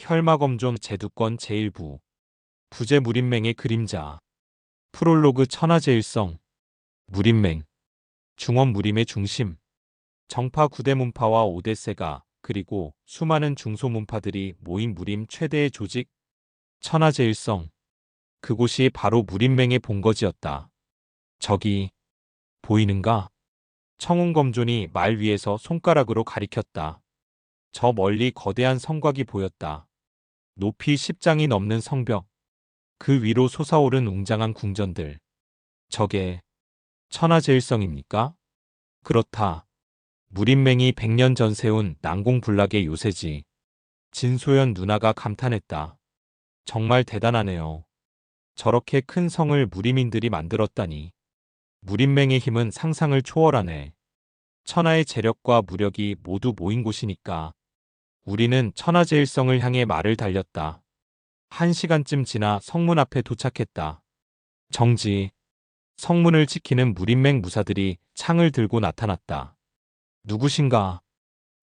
혈마검존 제두권 제1부 부제 무림맹의 그림자 프롤로그 천하제일성 무림맹 중원 무림의 중심 정파 9대 문파와 5대 세가 그리고 수많은 중소문파들이 모인 무림 최대의 조직 천하제일성 그곳이 바로 무림맹의 본거지였다. 저기 보이는가? 청운검존이 말 위에서 손가락으로 가리켰다. 저 멀리 거대한 성곽이 보였다. 높이 10장이 넘는 성벽, 그 위로 솟아오른 웅장한 궁전들. 저게 천하제일성입니까? 그렇다. 무림맹이 100년 전 세운 난공불락의 요새지. 진소연 누나가 감탄했다. 정말 대단하네요. 저렇게 큰 성을 무림인들이 만들었다니. 무림맹의 힘은 상상을 초월하네. 천하의 재력과 무력이 모두 모인 곳이니까. 우리는 천하제일성을 향해 말을 달렸다. 1시간쯤 지나 성문 앞에 도착했다. 정지. 성문을 지키는 무림맹 무사들이 창을 들고 나타났다. 누구신가?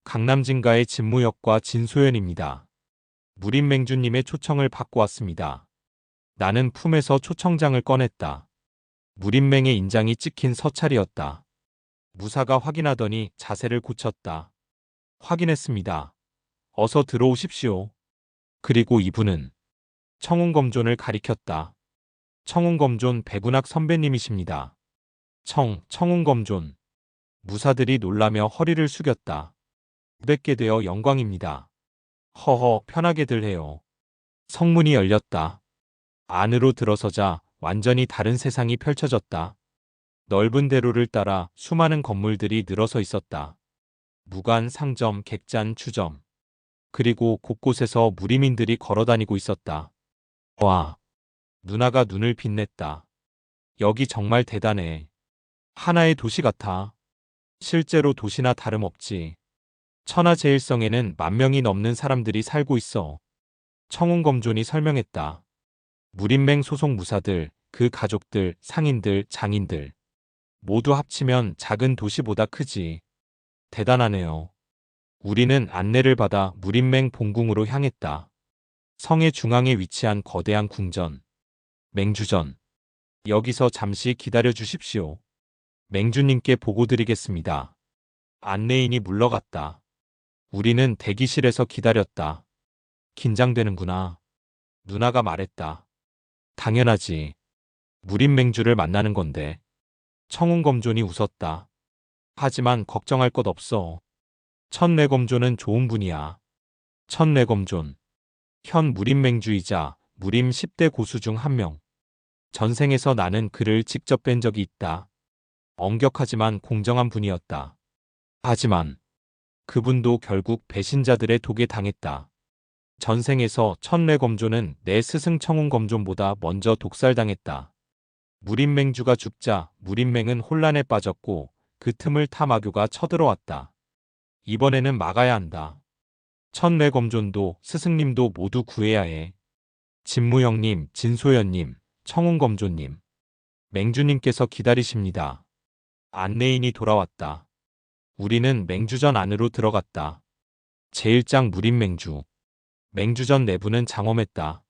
강남진가의 진무역과 진소연입니다. 무림맹주님의 초청을 받고 왔습니다. 나는 품에서 초청장을 꺼냈다. 무림맹의 인장이 찍힌 서찰이었다. 무사가 확인하더니 자세를 고쳤다. 확인했습니다. 어서 들어오십시오. 그리고 이분은 청운검존을 가리켰다. 청운검존 백운학 선배님이십니다. 청운검존. 무사들이 놀라며 허리를 숙였다. 뵙게 되어 영광입니다. 허허 편하게들 해요. 성문이 열렸다. 안으로 들어서자 완전히 다른 세상이 펼쳐졌다. 넓은 대로를 따라 수많은 건물들이 늘어서 있었다. 무관, 상점, 객잔, 추점. 그리고 곳곳에서 무림인들이 걸어다니고 있었다. 와, 누나가 눈을 빛냈다. 여기 정말 대단해. 하나의 도시 같아. 실제로 도시나 다름없지. 천하제일성에는 10,000명이 넘는 사람들이 살고 있어. 청운검존이 설명했다. 무림맹 소속 무사들, 그 가족들, 상인들, 장인들. 모두 합치면 작은 도시보다 크지. 대단하네요. 우리는 안내를 받아 무림맹 본궁으로 향했다. 성의 중앙에 위치한 거대한 궁전. 맹주전. 여기서 잠시 기다려 주십시오. 맹주님께 보고드리겠습니다. 안내인이 물러갔다. 우리는 대기실에서 기다렸다. 긴장되는구나. 누나가 말했다. 당연하지. 무림맹주를 만나는 건데. 청운검존이 웃었다. 하지만 걱정할 것 없어. 천내검존은 좋은 분이야. 천내검존. 현 무림맹주이자 무림 10대 고수 중 한 명. 전생에서 나는 그를 직접 뵌 적이 있다. 엄격하지만 공정한 분이었다. 하지만 그분도 결국 배신자들의 독에 당했다. 전생에서 천내검존은 내 스승 청운검존보다 먼저 독살당했다. 무림맹주가 죽자 무림맹은 혼란에 빠졌고 그 틈을 타 마교가 쳐들어왔다. 이번에는 막아야 한다. 천내검존도 스승님도 모두 구해야 해. 진무형님, 진소연님, 청운검존님. 맹주님께서 기다리십니다. 안내인이 돌아왔다. 우리는 맹주전 안으로 들어갔다. 제1장 무림맹주. 맹주전 내부는 장엄했다.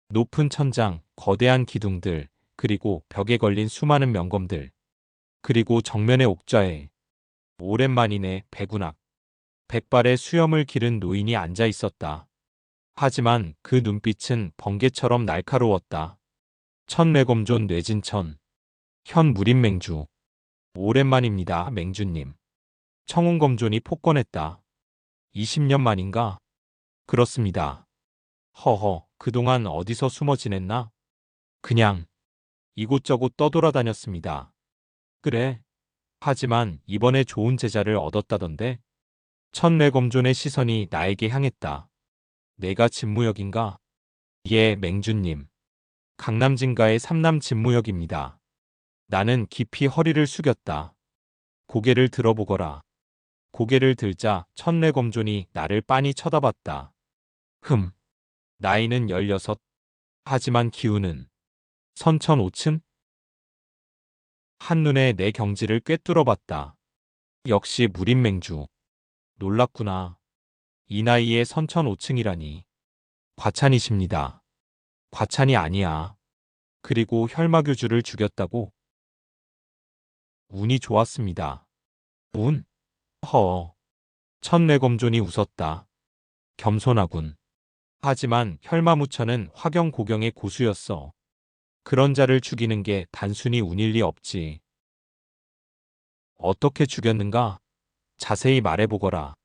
높은 천장, 거대한 기둥들, 그리고 벽에 걸린 수많은 명검들. 그리고 정면의 옥좌에 오랜만이네 백운학. 백발의 수염을 기른 노인이 앉아 있었다. 하지만 그 눈빛은 번개처럼 날카로웠다. 천내검존 뇌진천. 현 무림맹주. 오랜만입니다, 맹주님. 청운검존이 폭권했다. 20년 만인가? 그렇습니다. 허허, 그동안 어디서 숨어 지냈나? 그냥 이곳저곳 떠돌아다녔습니다. 그래. 하지만 이번에 좋은 제자를 얻었다던데? 천내검존의 시선이 나에게 향했다. 내가 진무역인가? 예, 맹주님. 강남진가의 삼남 진무역입니다. 나는 깊이 허리를 숙였다. 고개를 들어보거라. 고개를 들자 천내검존이 나를 빤히 쳐다봤다. 나이는 16. 하지만 기운은 선천 5층? 한눈에 내 경지를 꿰뚫어봤다. 역시 무림맹주. 놀랐구나. 이 나이에 선천 5층이라니. 과찬이십니다. 과찬이 아니야. 그리고 혈마교주를 죽였다고? 운이 좋았습니다. 운? 허. 천내검존이 웃었다. 겸손하군. 하지만 혈마무천은 화경고경의 고수였어. 그런 자를 죽이는 게 단순히 운일 리 없지. 어떻게 죽였는가? 자세히 말해보거라.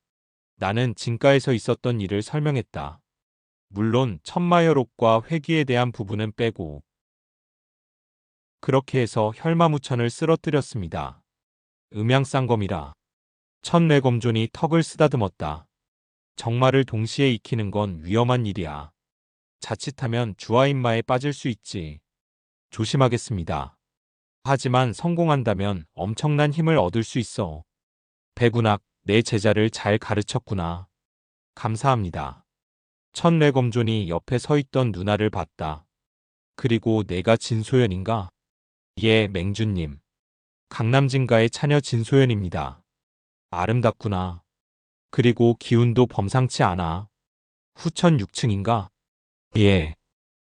나는 진가에서 있었던 일을 설명했다. 물론 천마여록과 회귀에 대한 부분은 빼고. 그렇게 해서 혈마무천을 쓰러뜨렸습니다. 음양쌍검이라. 천내검존이 턱을 쓰다듬었다. 정말을 동시에 익히는 건 위험한 일이야. 자칫하면 주화인마에 빠질 수 있지. 조심하겠습니다. 하지만 성공한다면 엄청난 힘을 얻을 수 있어. 백운학, 내 제자를 잘 가르쳤구나. 감사합니다. 천내검존이 옆에 서 있던 누나를 봤다. 그리고 내가 진소연인가? 예, 맹주님. 강남진가의 차녀 진소연입니다. 아름답구나. 그리고 기운도 범상치 않아. 후천 6층인가? 예.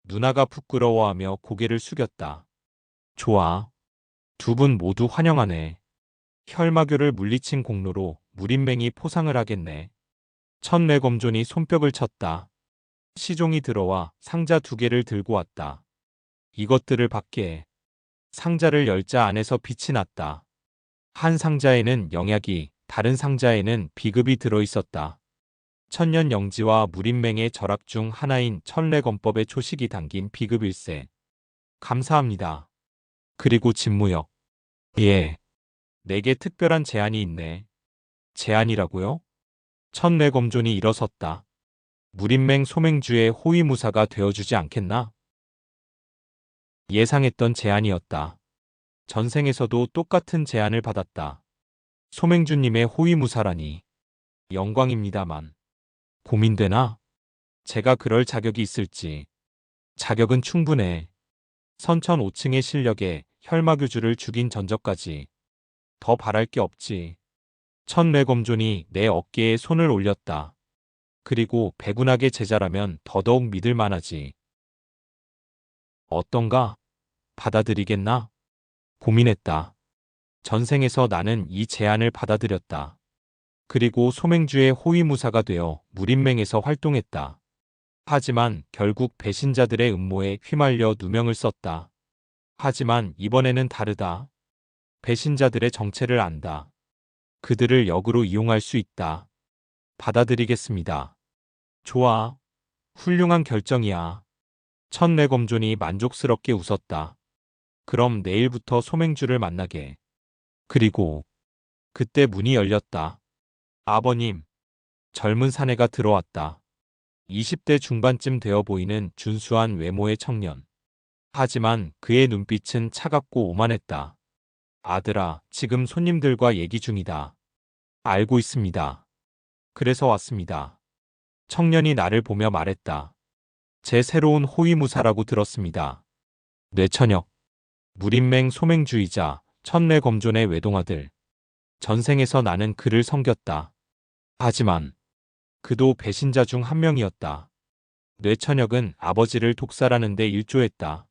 누나가 부끄러워하며 고개를 숙였다. 좋아. 두 분 모두 환영하네. 혈마교를 물리친 공로로 무림맹이 포상을 하겠네. 천내검존이 손뼉을 쳤다. 시종이 들어와 상자 2개를 들고 왔다. 이것들을 받게. 상자를 열자 안에서 빛이 났다. 한 상자에는 영약이, 다른 상자에는 비급이 들어있었다. 천년영지와 무림맹의 절약 중 하나인 천례검법의 초식이 담긴 비급일세. 감사합니다. 그리고 진무역. 예. 내게 특별한 제안이 있네. 제안이라고요? 천례검존이 일어섰다. 무림맹 소맹주의 호위무사가 되어주지 않겠나? 예상했던 제안이었다. 전생에서도 똑같은 제안을 받았다. 소맹주님의 호위무사라니. 영광입니다만. 고민되나? 제가 그럴 자격이 있을지. 자격은 충분해. 선천 5층의 실력에 혈마교주를 죽인 전적까지. 더 바랄 게 없지. 천례검존이 내 어깨에 손을 올렸다. 그리고 백운학의 제자라면 더더욱 믿을 만하지. 어떤가? 받아들이겠나? 고민했다. 전생에서 나는 이 제안을 받아들였다. 그리고 소맹주의 호위무사가 되어 무림맹에서 활동했다. 하지만 결국 배신자들의 음모에 휘말려 누명을 썼다. 하지만 이번에는 다르다. 배신자들의 정체를 안다. 그들을 역으로 이용할 수 있다. 받아들이겠습니다. 좋아. 훌륭한 결정이야. 천내검존이 만족스럽게 웃었다. 그럼 내일부터 소맹주를 만나게. 그리고 그때 문이 열렸다. 아버님. 젊은 사내가 들어왔다. 20대 중반쯤 되어 보이는 준수한 외모의 청년. 하지만 그의 눈빛은 차갑고 오만했다. 아들아, 지금 손님들과 얘기 중이다. 알고 있습니다. 그래서 왔습니다. 청년이 나를 보며 말했다. 제 새로운 호위무사라고 들었습니다. 뇌천역. 무림맹 소맹주의자, 천내검존의 외동아들. 전생에서 나는 그를 섬겼다. 하지만 그도 배신자 중 한 명이었다. 뇌천역은 아버지를 독살하는 데 일조했다.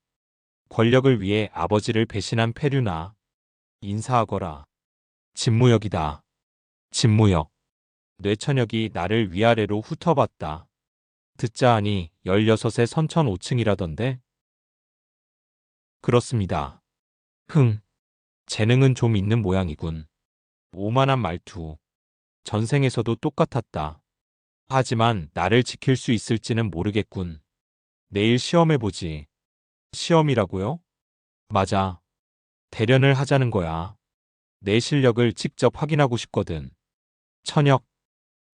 권력을 위해 아버지를 배신한 패류나. 인사하거라. 진무역이다. 진무역. 뇌천역이 나를 위아래로 훑어봤다. 듣자 하니 16의 선천 5층이라던데? 그렇습니다. 재능은 좀 있는 모양이군. 오만한 말투. 전생에서도 똑같았다. 하지만 나를 지킬 수 있을지는 모르겠군. 내일 시험해보지. 시험이라고요? 맞아. 대련을 하자는 거야. 내 실력을 직접 확인하고 싶거든. 천역.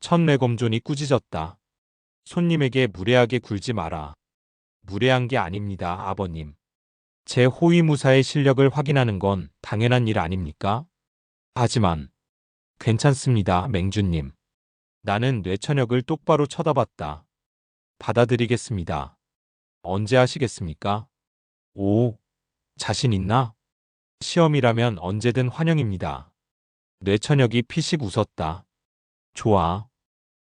천내검존이 꾸짖었다. 손님에게 무례하게 굴지 마라. 무례한 게 아닙니다, 아버님. 제 호위무사의 실력을 확인하는 건 당연한 일 아닙니까? 하지만 괜찮습니다, 맹주님. 나는 뇌천역을 똑바로 쳐다봤다. 받아들이겠습니다. 언제 하시겠습니까? 오, 자신 있나? 시험이라면 언제든 환영입니다. 뇌천역이 피식 웃었다. 좋아.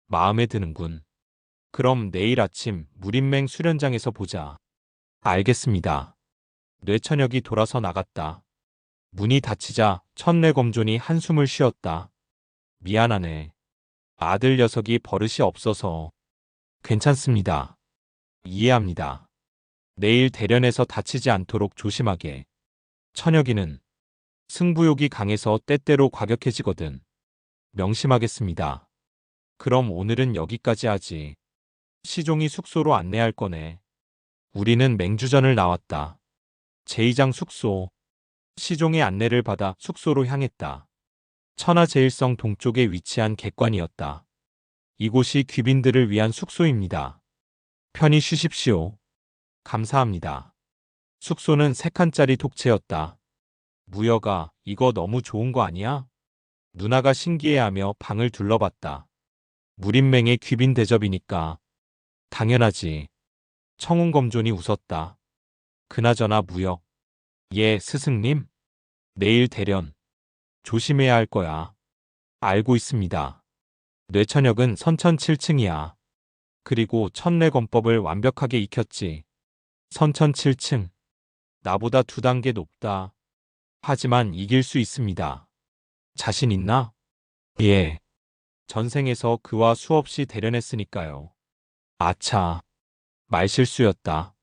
마음에 드는군. 그럼 내일 아침 무림맹 수련장에서 보자. 알겠습니다. 뇌천역이 돌아서 나갔다. 문이 닫히자 천내검존이 한숨을 쉬었다. 미안하네. 아들 녀석이 버릇이 없어서. 괜찮습니다. 이해합니다. 내일 대련에서 다치지 않도록 조심하게. 천혁이는 승부욕이 강해서 때때로 과격해지거든. 명심하겠습니다. 그럼 오늘은 여기까지 하지. 시종이 숙소로 안내할 거네. 우리는 맹주전을 나왔다. 제2장 숙소. 시종의 안내를 받아 숙소로 향했다. 천하제일성 동쪽에 위치한 객관이었다. 이곳이 귀빈들을 위한 숙소입니다. 편히 쉬십시오. 감사합니다. 숙소는 3칸짜리 독채였다. 무여가 이거 너무 좋은 거 아니야? 누나가 신기해하며 방을 둘러봤다. 무림맹의 귀빈 대접이니까. 당연하지. 청운검존이 웃었다. 그나저나 무역. 예, 스승님. 내일 대련. 조심해야 할 거야. 알고 있습니다. 뇌천역은 선천 7층이야. 그리고 천내검법을 완벽하게 익혔지. 선천 7층. 나보다 2단계 높다. 하지만 이길 수 있습니다. 자신 있나? 예. 전생에서 그와 수없이 대련했으니까요. 아차. 말실수였다.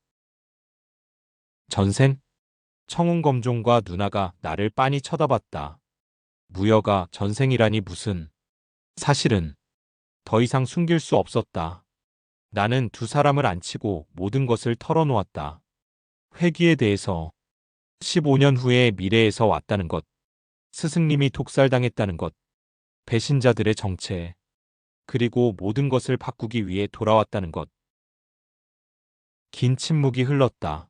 전생? 청운검종과 누나가 나를 빤히 쳐다봤다. 무여가 전생이라니 무슨. 사실은 더 이상 숨길 수 없었다. 나는 두 사람을 안치고 모든 것을 털어놓았다. 회귀에 대해서 15년 후에 미래에서 왔다는 것, 스승님이 독살당했다는 것, 배신자들의 정체, 그리고 모든 것을 바꾸기 위해 돌아왔다는 것. 긴 침묵이 흘렀다.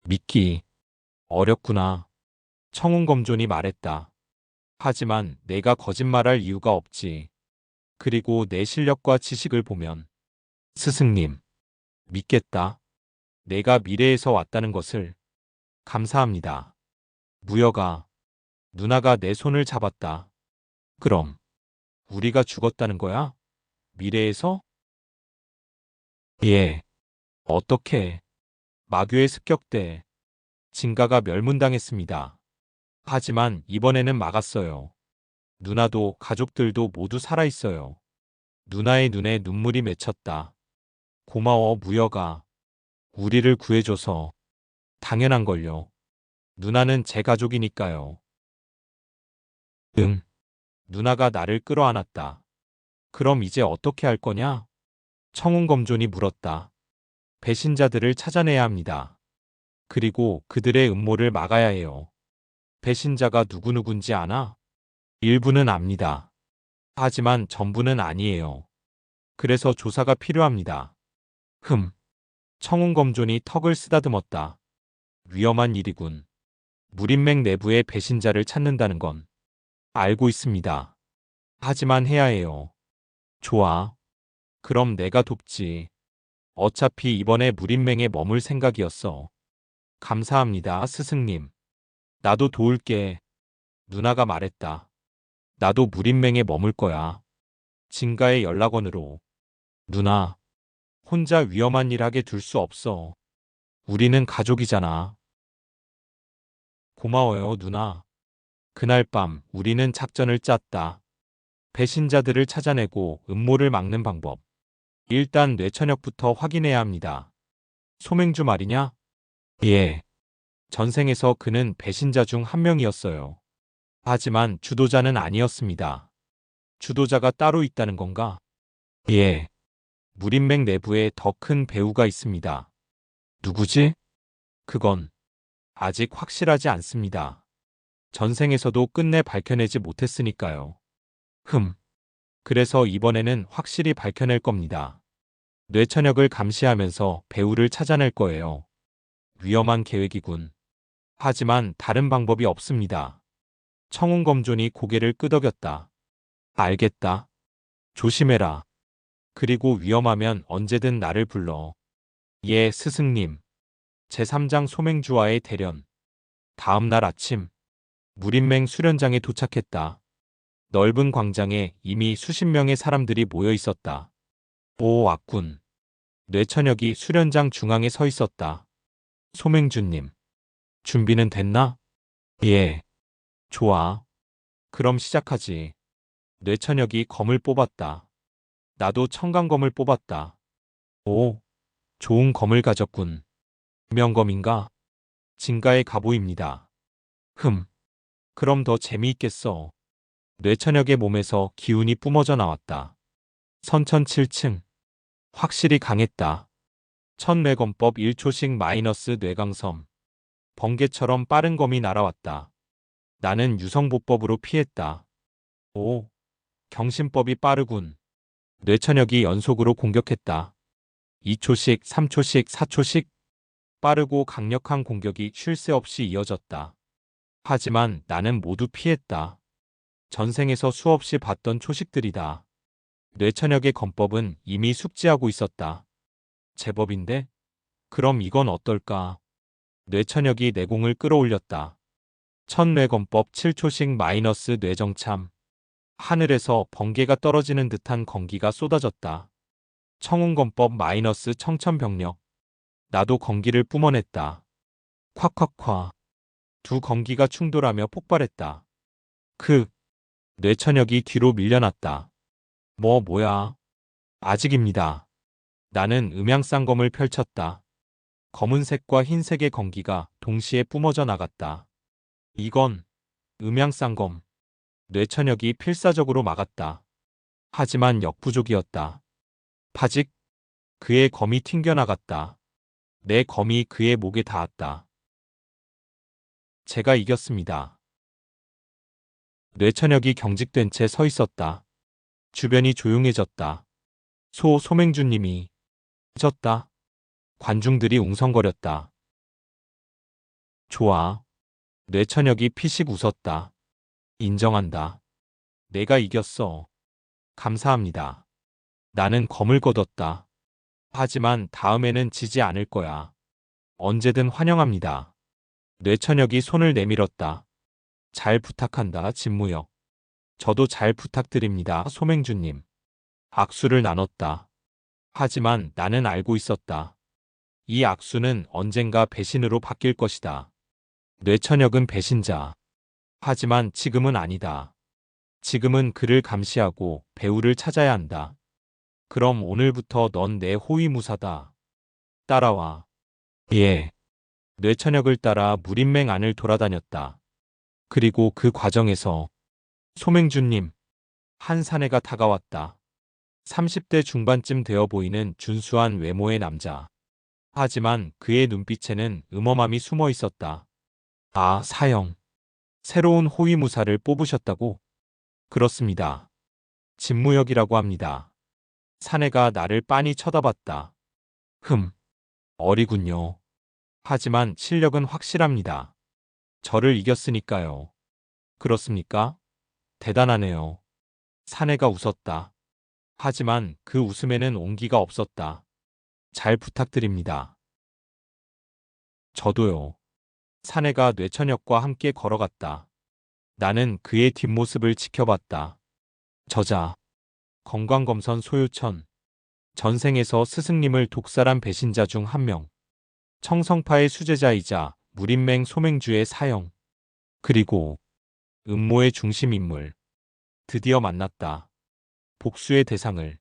믿기 어렵구나. 청운검존이 말했다. 하지만 내가 거짓말할 이유가 없지. 그리고 내 실력과 지식을 보면 스승님, 믿겠다. 내가 미래에서 왔다는 것을. 감사합니다. 무여가, 누나가 내 손을 잡았다. 그럼 우리가 죽었다는 거야? 미래에서? 예. 어떻게? 마교에 습격돼 진가가 멸문당했습니다. 하지만 이번에는 막았어요. 누나도 가족들도 모두 살아있어요. 누나의 눈에 눈물이 맺혔다. 고마워 무여가. 우리를 구해줘서. 당연한걸요. 누나는 제 가족이니까요. 응. 누나가 나를 끌어안았다. 그럼 이제 어떻게 할 거냐? 청운검존이 물었다. 배신자들을 찾아내야 합니다. 그리고 그들의 음모를 막아야 해요. 배신자가 누구누군지 아나? 일부는 압니다. 하지만 전부는 아니에요. 그래서 조사가 필요합니다. 청운검존이 턱을 쓰다듬었다. 위험한 일이군. 무림맹 내부의 배신자를 찾는다는 건 알고 있습니다. 하지만 해야 해요. 좋아. 그럼 내가 돕지. 어차피 이번에 무림맹에 머물 생각이었어. 감사합니다, 스승님. 나도 도울게. 누나가 말했다. 나도 무림맹에 머물 거야. 진가의 연락원으로. 누나, 혼자 위험한 일 하게 둘 수 없어. 우리는 가족이잖아. 고마워요, 누나. 그날 밤 우리는 작전을 짰다. 배신자들을 찾아내고 음모를 막는 방법. 일단 뇌천역부터 확인해야 합니다. 소맹주 말이냐? 예. 전생에서 그는 배신자 중 한 명이었어요. 하지만 주도자는 아니었습니다. 주도자가 따로 있다는 건가? 예. 무림맹 내부에 더 큰 배우가 있습니다. 누구지? 그건 아직 확실하지 않습니다. 전생에서도 끝내 밝혀내지 못했으니까요. 그래서 이번에는 확실히 밝혀낼 겁니다. 뇌천역을 감시하면서 배우를 찾아낼 거예요. 위험한 계획이군. 하지만 다른 방법이 없습니다. 청운검존이 고개를 끄덕였다. 알겠다. 조심해라. 그리고 위험하면 언제든 나를 불러. 예, 스승님. 제3장 소맹주와의 대련. 다음 날 아침, 무림맹 수련장에 도착했다. 넓은 광장에 이미 수십 명의 사람들이 모여 있었다. 오, 왔군. 뇌천역이 수련장 중앙에 서 있었다. 소맹주님, 준비는 됐나? 예. 좋아. 그럼 시작하지. 뇌천역이 검을 뽑았다. 나도 청강검을 뽑았다. 오, 좋은 검을 가졌군. 명검인가? 진가의 갑오입니다. 그럼 더 재미있겠어. 뇌천역의 몸에서 기운이 뿜어져 나왔다. 선천칠층. 확실히 강했다. 천뇌검법 1초씩 마이너스 뇌강섬. 번개처럼 빠른 검이 날아왔다. 나는 유성보법으로 피했다. 오, 경신법이 빠르군. 뇌천역이 연속으로 공격했다. 2초씩, 3초씩, 4초씩 빠르고 강력한 공격이 쉴 새 없이 이어졌다. 하지만 나는 모두 피했다. 전생에서 수없이 봤던 초식들이다. 뇌천역의 검법은 이미 숙지하고 있었다. 제법인데? 그럼 이건 어떨까? 뇌천역이 내공을 끌어올렸다. 천뇌검법 7초씩 마이너스 뇌정참. 하늘에서 번개가 떨어지는 듯한 건기가 쏟아졌다. 청운검법 마이너스 청천벽력. 나도 건기를 뿜어냈다. 콱콱콱. 두 건기가 충돌하며 폭발했다. 뇌천역이 뒤로 밀려났다. 뭐야. 아직입니다. 나는 음양쌍검을 펼쳤다. 검은색과 흰색의 건기가 동시에 뿜어져 나갔다. 이건 음양쌍검. 뇌천역이 필사적으로 막았다. 하지만 역부족이었다. 파직. 그의 검이 튕겨나갔다. 내 검이 그의 목에 닿았다. 제가 이겼습니다. 뇌천역이 경직된 채 서 있었다. 주변이 조용해졌다. 소맹주님이 졌다. 관중들이 웅성거렸다. 좋아. 뇌천역이 피식 웃었다. 인정한다. 내가 이겼어. 감사합니다. 나는 검을 걷었다. 하지만 다음에는 지지 않을 거야. 언제든 환영합니다. 뇌천역이 손을 내밀었다. 잘 부탁한다, 진무역. 저도 잘 부탁드립니다, 소맹주님. 악수를 나눴다. 하지만 나는 알고 있었다. 이 악수는 언젠가 배신으로 바뀔 것이다. 뇌천역은 배신자. 하지만 지금은 아니다. 지금은 그를 감시하고 배우를 찾아야 한다. 그럼 오늘부터 넌 내 호위무사다. 따라와. 예. 뇌천역을 따라 무림맹 안을 돌아다녔다. 그리고 그 과정에서 소맹주님, 한 사내가 다가왔다. 30대 중반쯤 되어 보이는 준수한 외모의 남자. 하지만 그의 눈빛에는 음험함이 숨어 있었다. 아, 사형. 새로운 호위무사를 뽑으셨다고? 그렇습니다. 진무역이라고 합니다. 사내가 나를 빤히 쳐다봤다. 어리군요. 하지만 실력은 확실합니다. 저를 이겼으니까요. 그렇습니까? 대단하네요. 사내가 웃었다. 하지만 그 웃음에는 온기가 없었다. 잘 부탁드립니다. 저도요. 사내가 뇌천역과 함께 걸어갔다. 나는 그의 뒷모습을 지켜봤다. 저자. 건광검선 소유천. 전생에서 스승님을 독살한 배신자 중 한 명. 청성파의 수제자이자 무림맹 소맹주의 사형. 그리고 음모의 중심 인물. 드디어 만났다. 복수의 대상을.